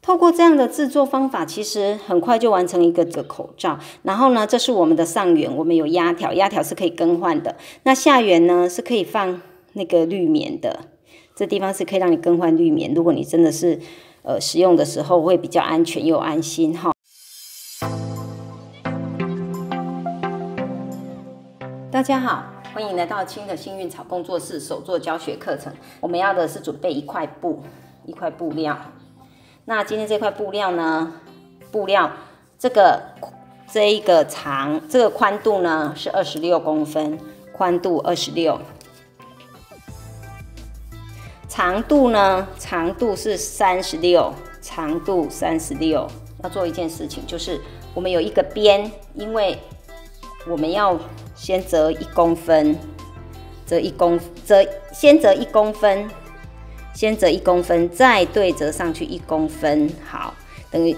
透过这样的制作方法，其实很快就完成一个口罩。然后呢，这是我们的上缘，我们有压条，压条是可以更换的。那下缘呢是可以放那个滤棉的，这地方是可以让你更换滤棉。如果你真的是使用的时候会比较安全又安心哈。大家好，欢迎来到青的幸运草工作室手作教学课程。我们要的是准备一块布料。那今天这块布料呢，这一个这个宽度呢是26公分，宽度26，长度是36，长度36。要做一件事情，就是我们有一个边，因为我们要先折1公分，先折1公分，再对折上去1公分。好，等于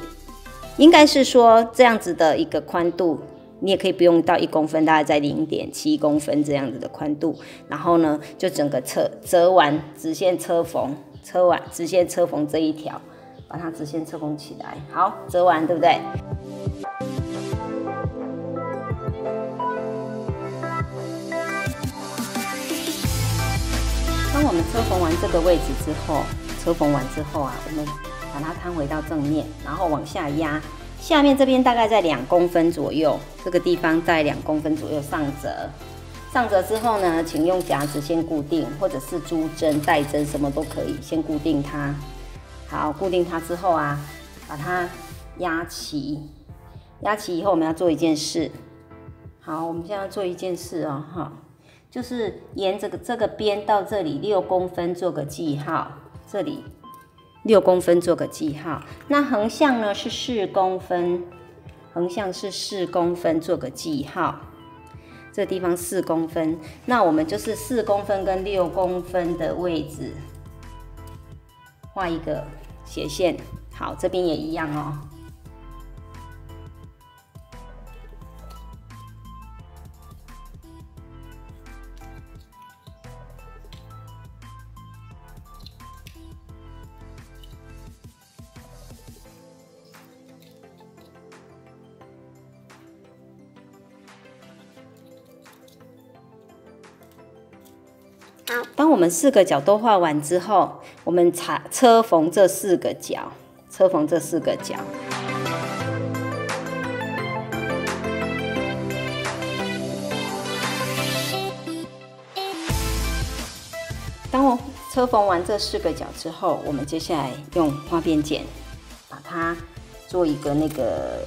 应该是说这样子的一个宽度，你也可以不用到1公分，大概在0.7公分这样子的宽度。然后呢，就整个折完直线车缝，直线车缝这一条，把它直线车缝起来。好，折完对不对？当我们车缝完这个位置之后，我们把它摊回到正面，然后往下压，下面这边大概在2公分左右，这个地方在2公分左右上折。上折之后呢，请用夹子先固定，或者是珠针、带针什么都可以，先固定它。好，固定它之后啊，把它压齐。压齐以后，我们要做一件事。好，我们现在要做一件事哦，哈。就是沿着这个边到这里6公分做个记号，这里6公分做个记号。那横向呢是4公分，做个记号。这个地方4公分，那我们就是4公分跟6公分的位置画一个斜线。好，这边也一样哦。当我们4个角都画完之后，我们车缝这4个角，当我车缝完这4个角之后，我们接下来用花边剪把它做一个那个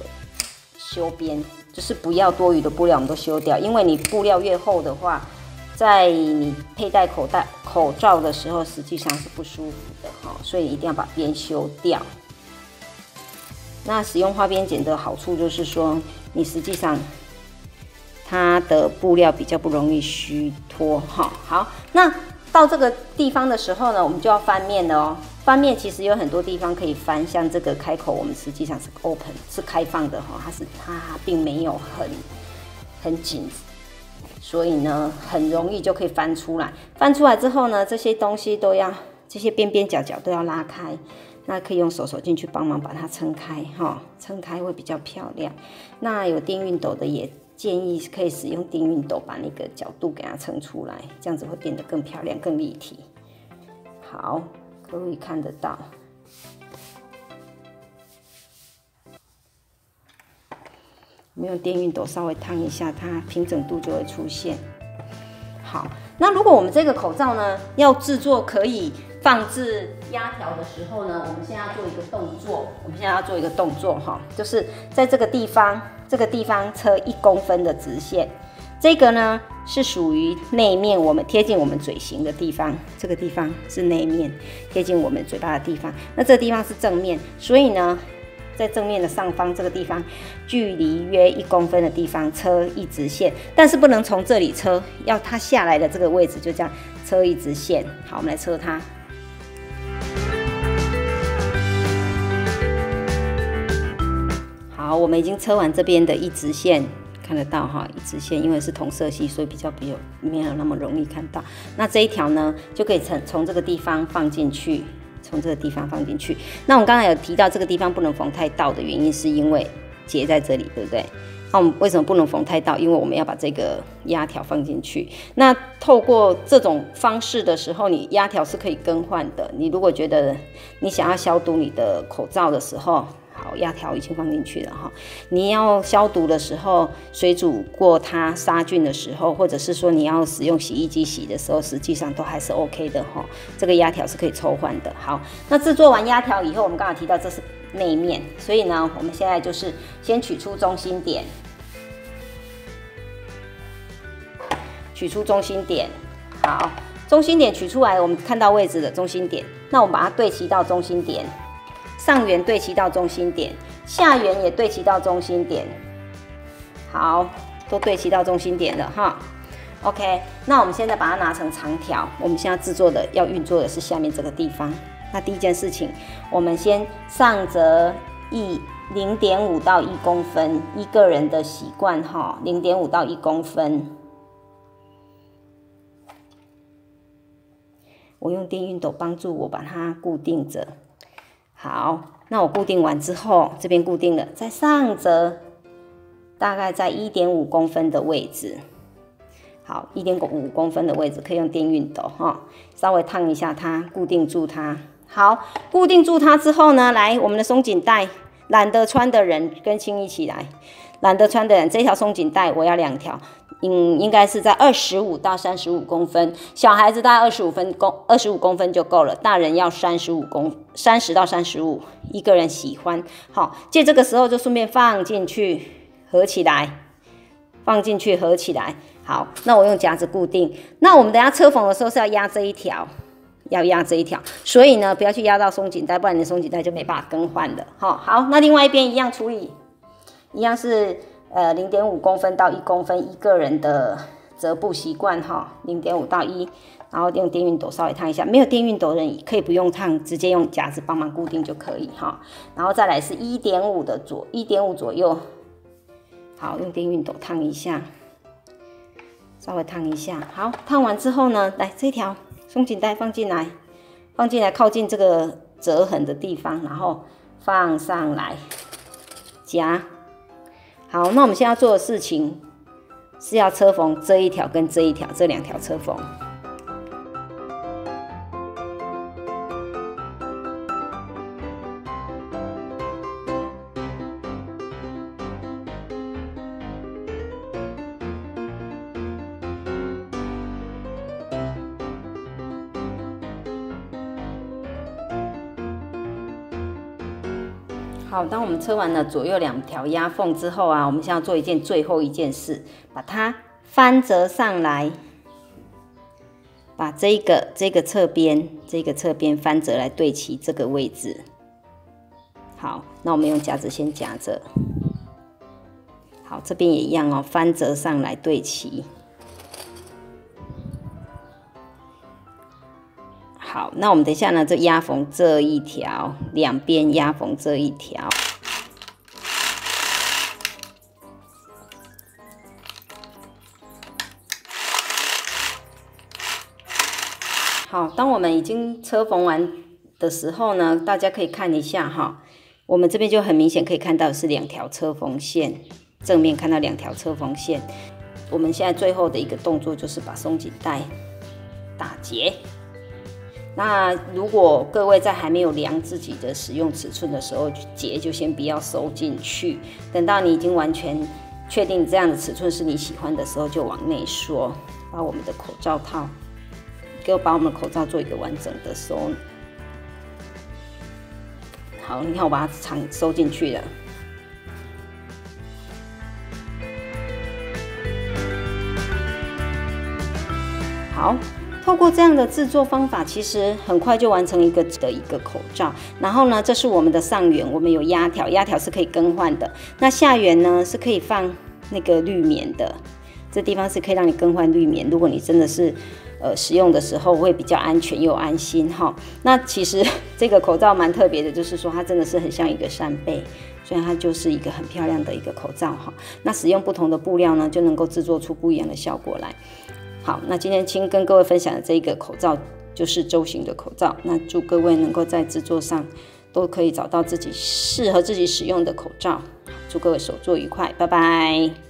修边，就是不要多余的布料我们都修掉，因为你布料越厚的话，在你佩戴口罩的时候，实际上是不舒服的哈，所以一定要把边修掉。那使用花边剪的好处就是说，你实际上它的布料比较不容易虚脱哈。好，那到这个地方的时候呢，我们就要翻面了哦。翻面其实有很多地方可以翻，像这个开口，我们实际上是 open 是开放的哈，它并没有很紧。所以呢，很容易就可以翻出来。翻出来之后呢，这些东西这些边边角角都要拉开。那可以用手进去帮忙把它撑开哈，撑开会比较漂亮。那有电熨斗的也建议可以使用电熨斗把那个角度给它撑出来，这样子会变得更漂亮、更立体。好，可以看得到。我们用电熨斗稍微烫一下，它平整度就会出现。好，那如果我们这个口罩呢，要制作可以放置压条的时候呢，我们现在要做一个动作，哈，就是在这个地方车1公分的直线，这个呢是属于内面，我们贴近我们嘴型的地方，这个地方是内面，贴近我们嘴巴的地方。那这个地方是正面，所以呢，在正面的上方这个地方，距离约1公分的地方车一直线，但是不能从这里车，要它下来的这个位置就这样车一直线。好，我们来车它。好，我们已经车完这边的一直线，看得到哈，一直线，因为是同色系，所以比较没有那么容易看到。那这一条呢，就可以从这个地方放进去，从这个地方放进去。那我们刚才有提到这个地方不能缝太倒的原因，是因为结在这里，对不对？那我们为什么不能缝太倒？因为我们要把这个压条放进去。那透过这种方式的时候，你压条是可以更换的。你如果觉得你想要消毒你的口罩的时候，好，压条已经放进去了哈。你要消毒的时候，水煮过它杀菌的时候，或者是说你要使用洗衣机洗的时候，实际上都还是 OK 的哈。这个压条是可以抽换的。好，那制作完压条以后，我们刚才提到这是内面，所以呢，我们现在就是先取出中心点，取出中心点。好，中心点取出来，我们看到位置的中心点，那我们把它对齐到中心点。上缘对齐到中心点，下缘也对齐到中心点。好，都对齐到中心点了哈。OK， 那我们现在把它拿成长条。我们现在制作的要运作的是下面这个地方。那第一件事情，我们先上折0.5到1公分，依个人的习惯哈，0.5到1公分。我用电熨斗帮助我把它固定着。好，那我固定完之后，这边固定了，再上折，大概在1.5公分的位置。好，1.5公分的位置可以用电熨斗哈，稍微烫一下它，固定住它。好，固定住它之后呢，来我们的松紧带，懒得穿的人跟亲一起来。懒得穿的人，这条松紧带我要2条。应该是在25到35公分，小孩子大概25公分就够了，大人要30到35，一个人喜欢。好，借这个时候就顺便放进去合起来，放进去合起来。好，那我用夹子固定。那我们等一下车缝的时候是要压这一条，要压这一条，所以呢不要去压到松紧带，不然你的松紧带就没办法更换的。好，那另外一边一样处理，一样是。0.5公分到1公分，一个人的折布习惯哈，0.5到1，然后用电熨斗稍微烫一下。没有电熨斗的人可以不用烫，直接用夹子帮忙固定就可以哈。然后再来是1.5左右，好，用电熨斗烫一下，稍微烫一下。好，烫完之后呢，来这条松紧带放进来，靠近这个折痕的地方，然后放上来夹。好，那我们现在要做的事情是要车缝这一条跟这一条，这2条车缝。好，当我们车完了左右2条压缝之后啊，我们现在要做最后一件事，把它翻折上来，把这个侧边翻折来对齐这个位置。好，那我们用夹子先夹着。好，这边也一样哦，翻折上来对齐。好，那我们等一下呢，就压缝这一条，2边压缝这一条。好，当我们已经车缝完的时候呢，大家可以看一下哈，我们这边就很明显可以看到是2条车缝线，正面看到2条车缝线。我们现在最后的一个动作就是把松紧带打结。那如果各位在还没有量自己的使用尺寸的时候，结就先不要收进去，等到你已经完全确定这样的尺寸是你喜欢的时候，就往内缩，把我们的口罩套，给我把我们的口罩做一个完整的收。好，你看我把它收进去了。好。透过这样的制作方法，其实很快就完成一个口罩。然后呢，这是我们的上缘，我们有压条，压条是可以更换的。那下缘呢，是可以放那个滤棉的，这地方是可以让你更换滤棉。如果你真的是使用的时候会比较安全又安心哈。那其实这个口罩蛮特别的，就是说它真的是很像一个扇贝，所以它就是一个很漂亮的一个口罩哈。那使用不同的布料呢，就能够制作出不一样的效果来。好，那今天跟各位分享的这个口罩就是舟型的口罩。那祝各位能够在制作上都可以找到自己适合自己使用的口罩。祝各位手作愉快，拜拜。